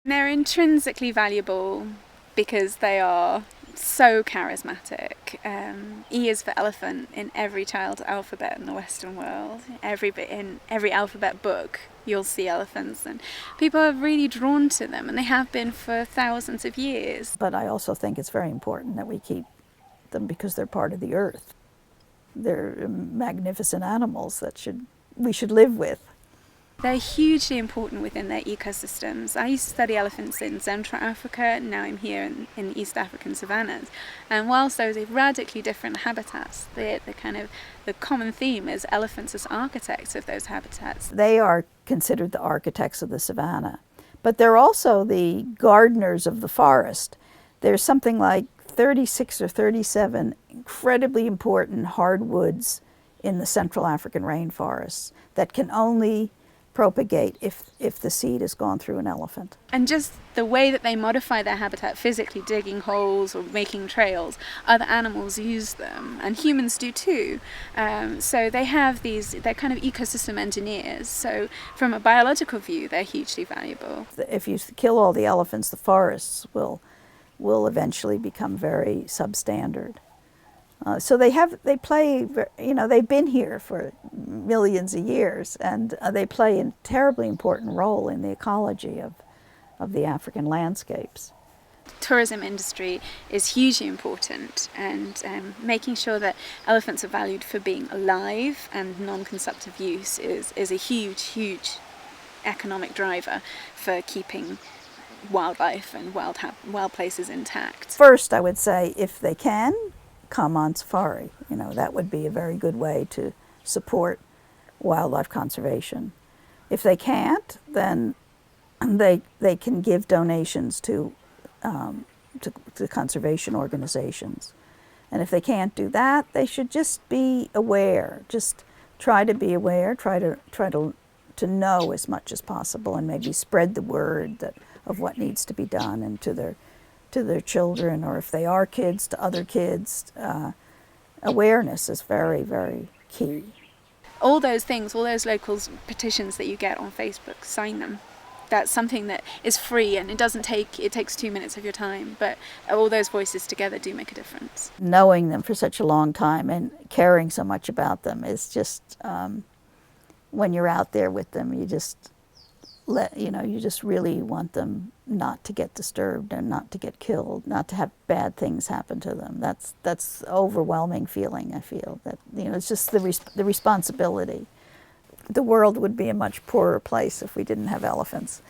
They're intrinsically valuable because they are so charismatic. E is for elephant in every child alphabet in the Western world. In every alphabet book, you'll see elephants, and people are really drawn to them, and they have been for thousands of years. But I also think it's very important that we keep them because they're part of the earth. They're magnificent animals that we should live with. They're hugely important within their ecosystems. I used to study elephants in Central Africa, now I'm here in East African savannas. And whilst those are radically different habitats, the common theme is elephants as architects of those habitats. They are considered the architects of the savanna, but they're also the gardeners of the forest. There's something like 36 or 37 incredibly important hardwoods in the Central African rainforests that can only propagate if the seed has gone through an elephant. And just the way that they modify their habitat physically, digging holes or making trails, other animals use them, and humans do too. So they have they're kind of ecosystem engineers. So from a biological view, they're hugely valuable. If you kill all the elephants, the forests will eventually become very substandard. So they've been here for millions of years, and they play a terribly important role in the ecology of the African landscapes. Tourism industry is hugely important, and making sure that elephants are valued for being alive and non-consumptive use is a huge economic driver for keeping wildlife and wild places intact. First, I would say if they can, come on safari. That would be a very good way to support wildlife conservation. If they can't, then they can give donations to conservation organizations. And if they can't do that, they should just be aware. Just try to be aware. Try to know as much as possible, and maybe spread the word of what needs to be done, and to their children, or if they are kids, to other kids. Awareness is very, very key. All those things, all those local petitions that you get on Facebook, sign them. That's something that is free, and it takes 2 minutes of your time, but all those voices together do make a difference. Knowing them for such a long time and caring so much about them is just, when you're out there with them, you just really want them not to get disturbed and not to get killed, not to have bad things happen to them. That's overwhelming feeling, I feel. That it's just the responsibility. The world would be a much poorer place if we didn't have elephants.